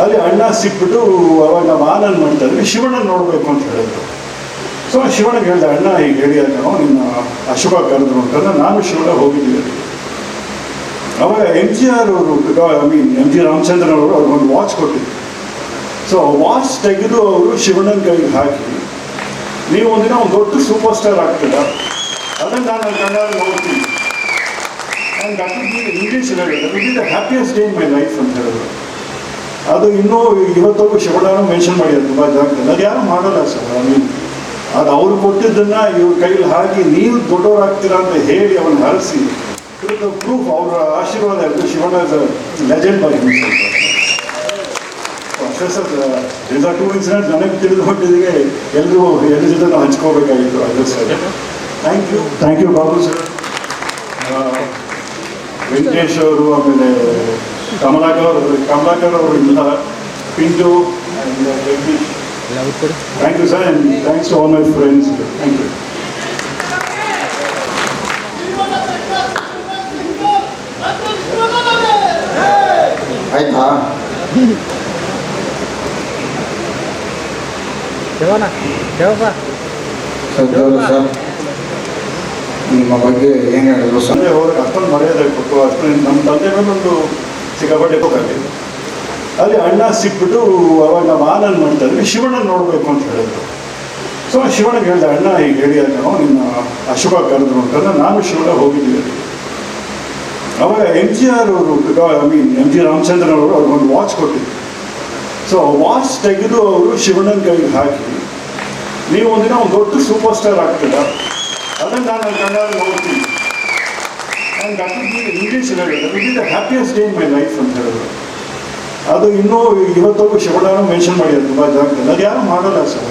ಅಲ್ಲಿ ಅಣ್ಣ ಸಿಕ್ಬಿಟ್ಟು ಅವಾಗ ನಾವು ಆನಂದ್ ಮಾಡ್ತಾ ಇದ್ವಿ, ಶಿವಣ್ಣನ ನೋಡಬೇಕು ಅಂತ ಹೇಳಿದ್ರು. ಸೊ ಶಿವಣ್ಣಗೆ ಹೇಳಿದೆ, ಅಣ್ಣ ಈಗ ಹೇಳಿದಾಗ ನಾವು ನಿನ್ನ ಅಶುಭ ಕರೆದ್ರು ಅಂತಂದ್ರೆ ನಾನು ಶಿವಣ್ಣ ಹೋಗಿದ್ದೀವಿ. ಅವಾಗ MGR ಅವರು MG ರಾಮಚಂದ್ರನ್ ಅವರು ಅವ್ರಿಗೊಂದು ವಾಚ್ ಕೊಟ್ಟಿದ್ರು. ಸೊ ವಾಚ್ ತೆಗೆದು ಅವರು ಶಿವಣ್ಣನ ಕೈಗೆ ಹಾಕಿ, ನೀವು ಒಂದಿನ ಒಂದು ದೊಡ್ಡ ಸೂಪರ್ ಸ್ಟಾರ್ ಆಗ್ತೀರ, ಅದನ್ನು ನಾನು ಕಣ್ಣಲ್ಲಿ ನೋಡ್ತೀನಿ and that will be English that will be the happiest day in my life ಅಂತ ಹೇಳಿದ್ರು. ಅದು ಇನ್ನೂ ಇವತ್ತವರೆಗೂ ಶಿವಣ್ಣನೂ ಮೆನ್ಷನ್ ಮಾಡಿದ್ರು ತುಂಬ ಜಾಗದಲ್ಲಿ. ಅದು ಯಾರು ಮಾಡಲ್ಲ ಸರ್. ಅದು ಅವ್ರು ಕೊಟ್ಟಿದ್ದನ್ನು ಇವ್ರ ಕೈಲಿ ಹಾಕಿ ನೀವು ದೊಡ್ಡವರಾಗ್ತೀರಾ ಅಂತ ಹೇಳಿ ಅವನ್ನ ಹರಿಸಿ ಪ್ರೂಫ್ ಅವರ ಆಶೀರ್ವಾದ ಇತ್ತು. Shivanna is a legend by himself. ಅಷ್ಟೇ sir. This are two incidents ನನಗೆ ತಿಳಿದುಕೊಂಡಿದ್ದೆಗೆ ಎಲ್ಲರೂ ಎಲ್ಲರ ಜೊತೆ ಹಂಚ್ಕೋಬೇಕಾಗಿತ್ತು. ಅದು sir. Thank you Babu sir, Venkatesh ಅವರು, ಆಮೇಲೆ ಕಮಲಾಕರ್ ಅವರು ಇಲ್ಲ, Pintu and Jagadish. Thank you sir, and thanks to all my friends. Thank you. ಆಯ್ತಾ? ಸರ್ ನಿಮ್ಮ ಬಗ್ಗೆ ಏನು ಹೇಳಿದ್ರು ಸರ್? ಅಂದರೆ ಅವ್ರಿಗೆ ಅಷ್ಟೊಂದು ಮರ್ಯಾದೆ ಕೊಟ್ಟು ಅಷ್ಟೊಂದು ನಮ್ಮ ತಂದೆ ಮೇಲೊಂದು ಸಿಕ್ಕಾಪಟ್ಟೆ ಹೋಗಿದ್ವಿ. ಅಲ್ಲಿ ಅಣ್ಣ ಸಿಕ್ಬಿಟ್ಟು ಅವಾಗ ನಾವು ಆನಂದ್ ಮಾಡ್ತಾ ಇದ್ವಿ, ಶಿವಣ್ಣನ ನೋಡಬೇಕು ಅಂತ ಹೇಳಿದ್ರು. ಸೊ ಶಿವಣ್ಣಗೆ ಹೇಳಿದೆ, ಅಣ್ಣ ಈಗ ಹೇಳಿದಾಗ ನಾವು ನಿನ್ನ ಅಶುಭ ಕರೆದ್ರು ಅಂತಂದ್ರೆ ನಾನು ಶಿವಣ್ಣ ಹೋಗಿದ್ದೀವಿ. ಅವಾಗ MGR ಅವರು MG ರಾಮಚಂದ್ರನ್ ಅವರು ಅವ್ರಿಗೊಂದು ವಾಚ್ ಕೊಟ್ಟಿದ್ರು. ಸೊ ವಾಚ್ ತೆಗೆದು ಅವರು ಶಿವಣ್ಣನ ಕೈಗೆ ಹಾಕಿ, ನೀವು ಒಂದಿನ ಒಂದು ದೊಡ್ಡ ಸೂಪರ್ ಸ್ಟಾರ್ ಆಗ್ತೀರ, ಅದನ್ನು ನಾನು ಕಣ್ಣಲ್ಲಿ ನೋಡ್ತೀನಿ and that will be English that will be the happiest day in my life ಅಂತ ಹೇಳಿದ್ರು. ಅದು ಇನ್ನೂ ಇವತ್ತವರೆಗೂ ಶಿವಣ್ಣನೂ ಮೆನ್ಷನ್ ಮಾಡಿದ್ರು ತುಂಬ ಜಾಗದಲ್ಲಿ. ಅದು ಯಾರು ಮಾಡಲ್ಲ ಸರ್.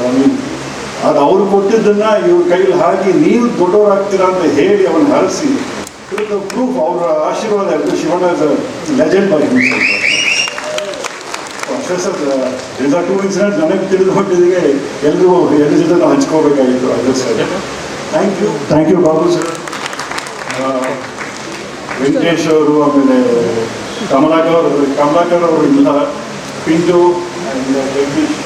ಅದು ಅವ್ರು ಕೊಟ್ಟಿದ್ದನ್ನು ಇವ್ರ ಕೈಲಿ ಹಾಕಿ ನೀವು ದೊಡ್ಡವರಾಗ್ತೀರಾ ಅಂತ ಹೇಳಿ ಅವನ್ನ ಹರಿಸಿ ಪ್ರೂಫ್ ಅವರ ಆಶೀರ್ವಾದ ಇತ್ತು. Shivanna is a legend by himself. ಅಷ್ಟೇ sir. This are two incidents ನನಗೆ ತಿಳಿದುಕೊಂಡಿದ್ದೆಗೆ ಎಲ್ಲರೂ ಎಲ್ಲರ ಜೊತೆ ಹಂಚ್ಕೋಬೇಕಾಗಿತ್ತು. ಅದು sir. Thank you Babu sir, Venkatesh ಅವರು, ಆಮೇಲೆ ಕಮಲಾಕರ್ ಅವರು ಇಲ್ಲ, Pintu and Jagadish.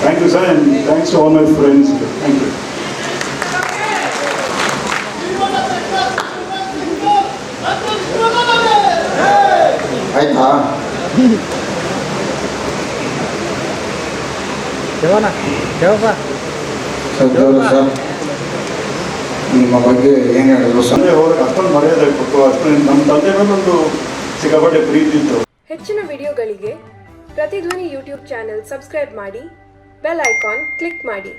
Thank you sir, and thanks to all my friends. Thank you. ಆಯ್ತಾ? ಸರ್ ನಿಮ್ಮ ಬಗ್ಗೆ ಏನು ಹೇಳಿದ್ರು ಸರ್? ಅಂದರೆ ಅವ್ರಿಗೆ ಅಷ್ಟೊಂದು ಮರ್ಯಾದೆ ಕೊಟ್ಟು ಅಷ್ಟೊಂದು ನಮ್ಮ ತಂದೆ ಮೇಲೊಂದು ಸಿಕ್ಕಾಪಟ್ಟೆ ಪ್ರೀತಿ ಇತ್ತು. ಹೆಚ್ಚಿನ ವಿಡಿಯೋಗಳಿಗೆ ಪ್ರತಿಧ್ವನಿ ಯೂಟ್ಯೂಬ್ ಚಾನೆಲ್ ಸಬ್ಸ್ಕ್ರೈಬ್ ಮಾಡಿ, ಬೆಲ್ ಐಕಾನ್ ಕ್ಲಿಕ್ ಮಾಡಿ.